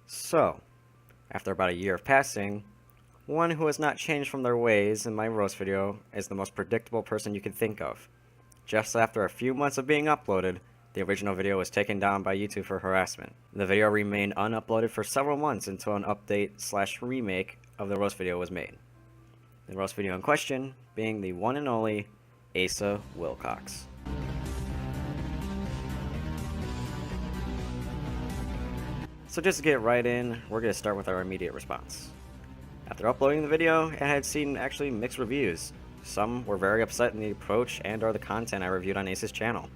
So, after about a year of passing, one who has not changed from their ways in my roast video is the most predictable person you can think of. Just after a few months of being uploaded, the original video was taken down by YouTube for harassment. The video remained unuploaded for several months until an update/remake of the roast video was made. The roast video in question being the one and only Asa Wilcox. So just to get right in, we're going to start with our immediate response. After uploading the video, it had seen actually mixed reviews. Some were very upset in the approach and or the content I reviewed on Ace's channel.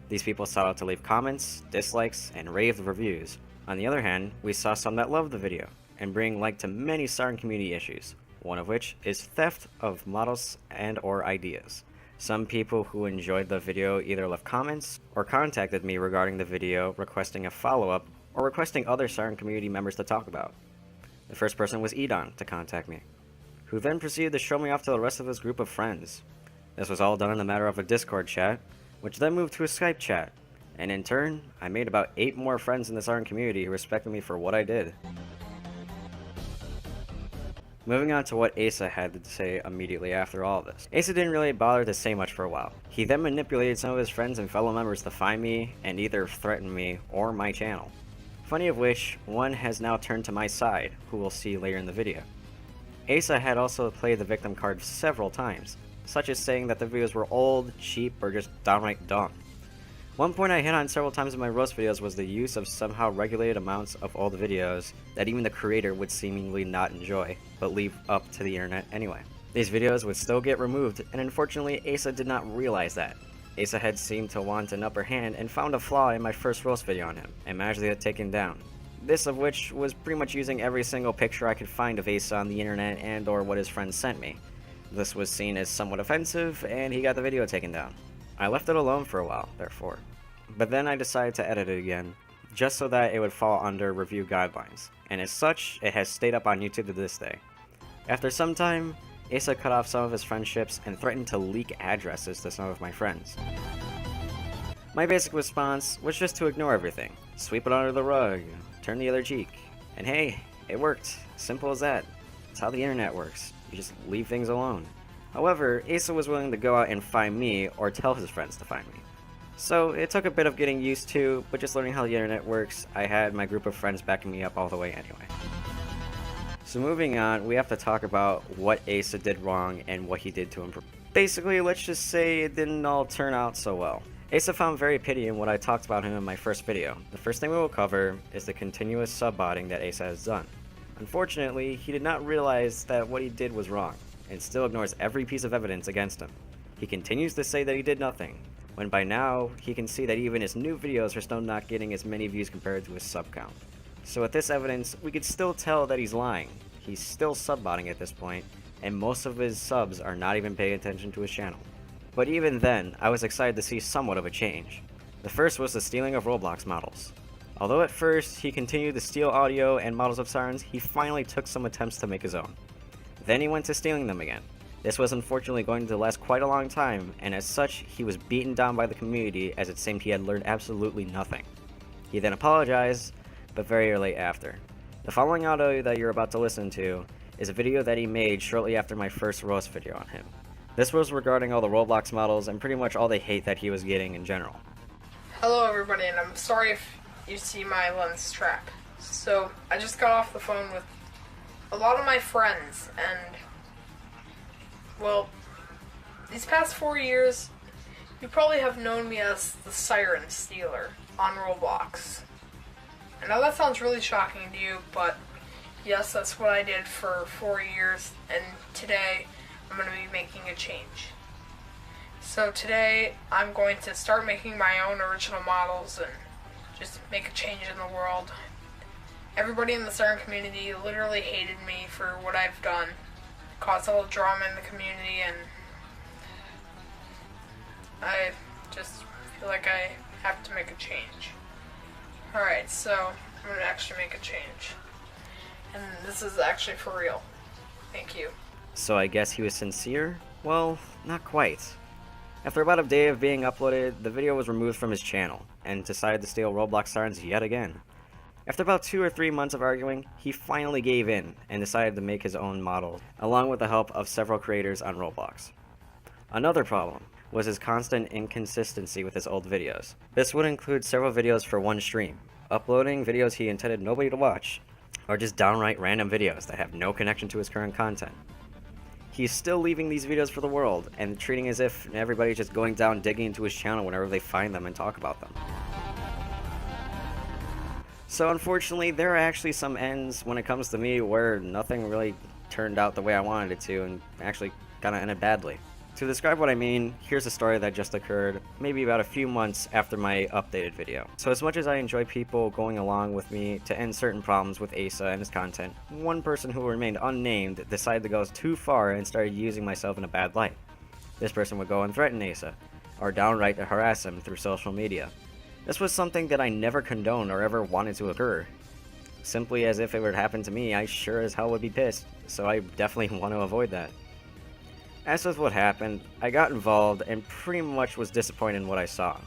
These people sought out to leave comments, dislikes, and rave the reviews. On the other hand, we saw some that loved the video, and bring light to many certain community issues, one of which is theft of models and or ideas. Some people who enjoyed the video either left comments or contacted me regarding the video requesting a follow-up or requesting other certain community members to talk about. The first person was Edon to contact me, who then proceeded to show me off to the rest of his group of friends. This was all done in a matter of a Discord chat, which then moved to a Skype chat, and in turn, I made about 8 more friends in this ARN community who respected me for what I did. Moving on to what Asa had to say immediately after all of this. Asa didn't really bother to say much for a while. He then manipulated some of his friends and fellow members to find me and either threaten me or my channel. Funny of which, one has now turned to my side, who we'll see later in the video. Asa had also played the victim card several times, such as saying that the videos were old, cheap, or just downright dumb. One point I hit on several times in my roast videos was the use of somehow regulated amounts of old videos that even the creator would seemingly not enjoy, but leave up to the internet anyway. These videos would still get removed, and unfortunately Asa did not realize that. Asa had seemed to want an upper hand and found a flaw in my first roast video on him, and managed to get it taken down. This of which was pretty much using every single picture I could find of Asa on the internet and or what his friends sent me. This was seen as somewhat offensive, and he got the video taken down. I left it alone for a while, therefore. But then I decided to edit it again, just so that it would fall under review guidelines, and as such, it has stayed up on YouTube to this day. After some time, Asa cut off some of his friendships and threatened to leak addresses to some of my friends. My basic response was just to ignore everything, sweep it under the rug, turn the other cheek, and hey, it worked. Simple as that. It's how the internet works. You just leave things alone. However, Asa was willing to go out and find me or tell his friends to find me. So it took a bit of getting used to, but just learning how the internet works, I had my group of friends backing me up all the way anyway. So moving on, we have to talk about what Asa did wrong and what he did to improve. Basically, let's just say it didn't all turn out so well. Asa found very pity in what I talked about him in my first video. The first thing we will cover is the continuous subbotting that Asa has done. Unfortunately, he did not realize that what he did was wrong, and still ignores every piece of evidence against him. He continues to say that he did nothing, when by now, he can see that even his new videos are still not getting as many views compared to his sub count. So with this evidence, we could still tell that he's lying. He's still subbotting at this point, and most of his subs are not even paying attention to his channel. But even then, I was excited to see somewhat of a change. The first was the stealing of Roblox models. Although at first, he continued to steal audio and models of sirens, he finally took some attempts to make his own. Then he went to stealing them again. This was unfortunately going to last quite a long time, and as such, he was beaten down by the community as it seemed he had learned absolutely nothing. He then apologized, but very early after. The following audio that you're about to listen to is a video that he made shortly after my first roast video on him. This was regarding all the Roblox models and pretty much all the hate that he was getting in general. Hello everybody, and I'm sorry if you see my lens strap. So, I just got off the phone with a lot of my friends, and well, these past 4 years, you probably have known me as the Siren Stealer on Roblox. I know that sounds really shocking to you, but yes, that's what I did for 4 years, and today I'm going to be making a change. So today, I'm going to start making my own original models and just make a change in the world. Everybody in the Siren community literally hated me for what I've done. Caused a little drama in the community, and I just feel like I have to make a change. Alright, so I'm going to actually make a change. And this is actually for real. Thank you. So I guess he was sincere? Well, not quite. After about a day of being uploaded, the video was removed from his channel, and decided to steal Roblox sirens yet again. After about 2 or 3 months of arguing, he finally gave in and decided to make his own model, along with the help of several creators on Roblox. Another problem was his constant inconsistency with his old videos. This would include several videos for one stream, uploading videos he intended nobody to watch, or just downright random videos that have no connection to his current content. He's still leaving these videos for the world, and treating as if everybody's just going down digging into his channel whenever they find them and talk about them. So unfortunately, there are actually some ends when it comes to me where nothing really turned out the way I wanted it to, and actually kinda ended badly. To describe what I mean, here's a story that just occurred maybe about a few months after my updated video. So as much as I enjoy people going along with me to end certain problems with Asa and his content, one person who remained unnamed decided to go too far and started using myself in a bad light. This person would go and threaten Asa, or downright harass him through social media. This was something that I never condoned or ever wanted to occur. Simply as if it would happen to me, I sure as hell would be pissed, so I definitely want to avoid that. As with what happened, I got involved and pretty much was disappointed in what I saw.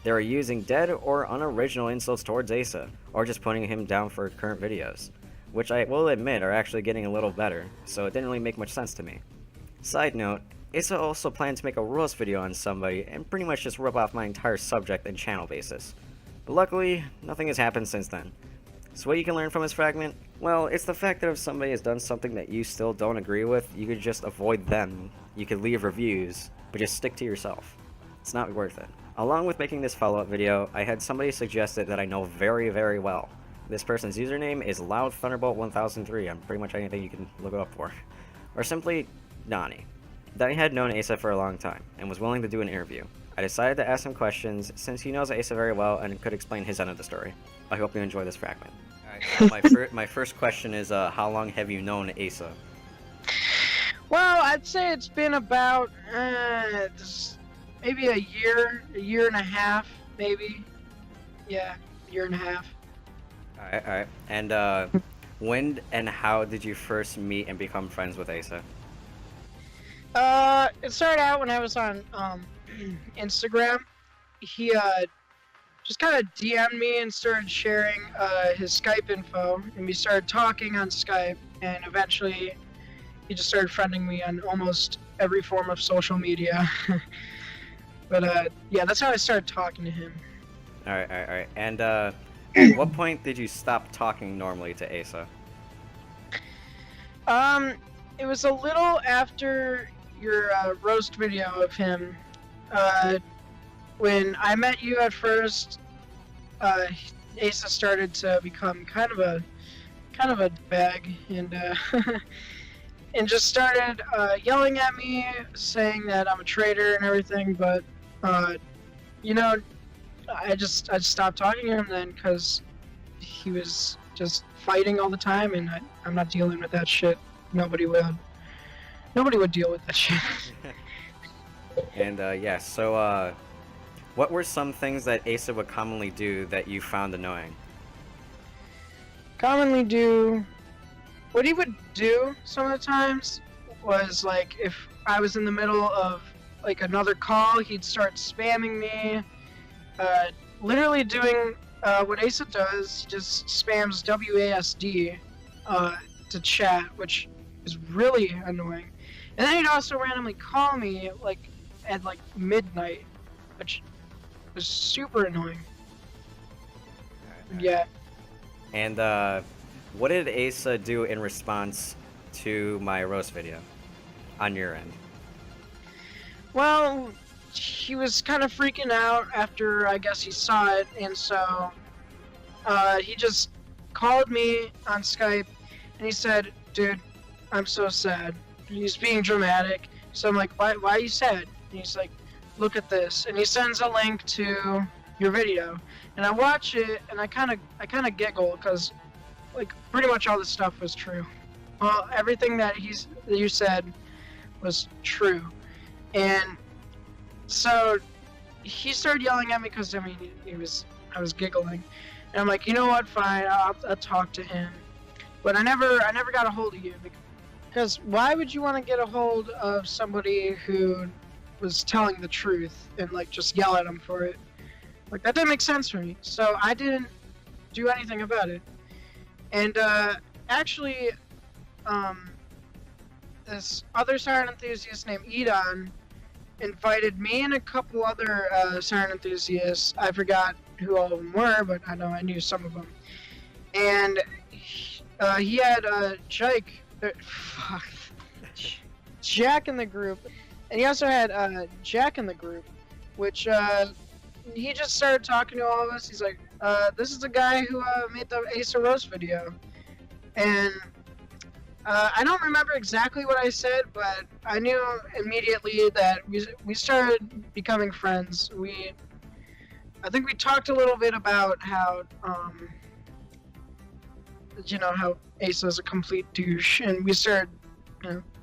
They were using dead or unoriginal insults towards Asa, or just putting him down for current videos, which I will admit are actually getting a little better, so it didn't really make much sense to me. Side note, Asa also planned to make a roast video on somebody and pretty much just rip off my entire subject and channel basis. But luckily, nothing has happened since then. So what you can learn from this fragment? Well, it's the fact that if somebody has done something that you still don't agree with, you could just avoid them. You could leave reviews, but just stick to yourself. It's not worth it. Along with making this follow-up video, I had somebody suggest it that I know very, very well. This person's username is LoudThunderbolt1003. I'm pretty much anything you can look it up for. Or simply, Donnie. Donnie had known Asa for a long time, and was willing to do an interview. I decided to ask him questions, since he knows Asa very well and could explain his end of the story. I hope you enjoy this fragment. Alright, so my first question is, how long have you known Asa? Well, I'd say it's been about maybe a year and a half, maybe. Yeah, year and a half. Alright. And when and how did you first meet and become friends with Asa? It started out when I was on Instagram. He just kind of DM'd me and started sharing his Skype info, and we started talking on Skype, and eventually he just started friending me on almost every form of social media. But yeah, that's how I started talking to him. Alright. And at what point did you stop talking normally to Asa? It was a little after your roast video of him. When I met you at first, Asa started to become kind of a bag, and and just started yelling at me, saying that I'm a traitor and everything. But you know, I stopped talking to him then, because he was just fighting all the time, and I'm not dealing with that shit. Nobody would deal with that shit. And yeah, so what were some things that Asa would commonly do that you found annoying? Commonly do, what he would do some of the times was, like, if I was in the middle of like another call, he'd start spamming me, literally doing what Asa does. He just spams WASD to chat, which is really annoying. And then he'd also randomly call me like at like midnight, which was super annoying. Yeah. And what did Asa do in response to my roast video on your end? Well, he was kind of freaking out after, I guess, he saw it, and so he just called me on Skype, and he said, "Dude, I'm so sad." He's being dramatic, so I'm like, why are you sad? And he's like, "Look at this," and he sends a link to your video, and I watch it, and I kind of giggle, because like pretty much all this stuff was true. Well, everything that you said was true, and so he started yelling at me, because I mean I was giggling, and I'm like, you know what, fine, I'll talk to him, but I never got a hold of you, because why would you want to get a hold of somebody who was telling the truth and like just yell at him for it? Like, that didn't make sense for me. So I didn't do anything about it. And actually, this other siren enthusiast named Edon invited me and a couple other siren enthusiasts. I forgot who all of them were, but I know I knew some of them. And he had Jake, Jack in the group, and he also had Jack in the group, which he just started talking to all of us. He's like, this is the guy who made the Asa Roast video. And I don't remember exactly what I said, but I knew immediately that we started becoming friends. I think we talked a little bit about how, how Asa's a complete douche, and we started,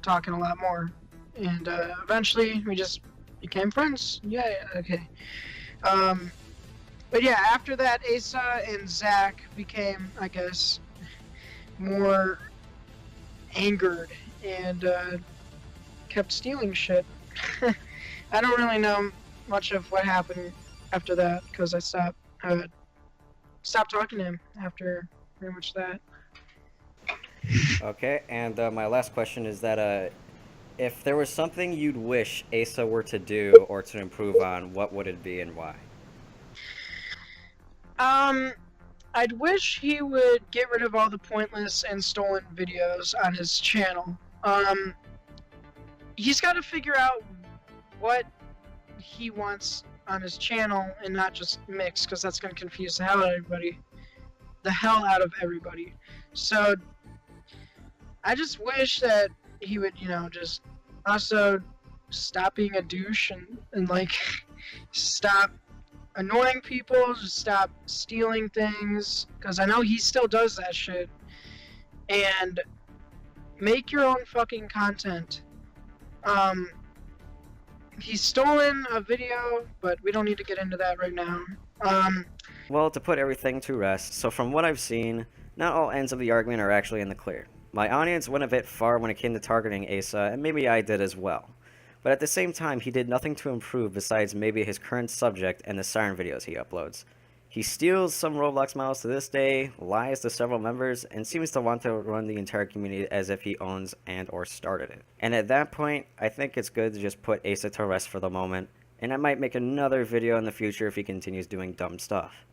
talking a lot more. And eventually, we just became friends. Yeah, okay. But yeah, after that, Asa and Zach became, I guess, more angered and kept stealing shit. I don't really know much of what happened after that because I stopped talking to him after pretty much that. Okay, and my last question is that if there was something you'd wish Asa were to do or to improve on, what would it be and why? I'd wish he would get rid of all the pointless and stolen videos on his channel. He's got to figure out what he wants on his channel and not just mix, because that's going to confuse the hell out of everybody. So I just wish that he would, just also stop being a douche and like stop annoying people, just stop stealing things, because I know he still does that shit. And make your own fucking content. He's stolen a video, but we don't need to get into that right now. Well, to put everything to rest, so from what I've seen, not all ends of the argument are actually in the clear. My audience went a bit far when it came to targeting Asa, and maybe I did as well. But at the same time, he did nothing to improve besides maybe his current subject and the siren videos he uploads. He steals some Roblox models to this day, lies to several members, and seems to want to run the entire community as if he owns and or started it. And at that point, I think it's good to just put Asa to rest for the moment, and I might make another video in the future if he continues doing dumb stuff.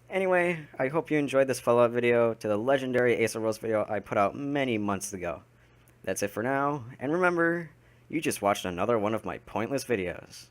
Anyway, I hope you enjoyed this follow-up video to the legendary Asa Roast video I put out many months ago. That's it for now, and remember, you just watched another one of my pointless videos.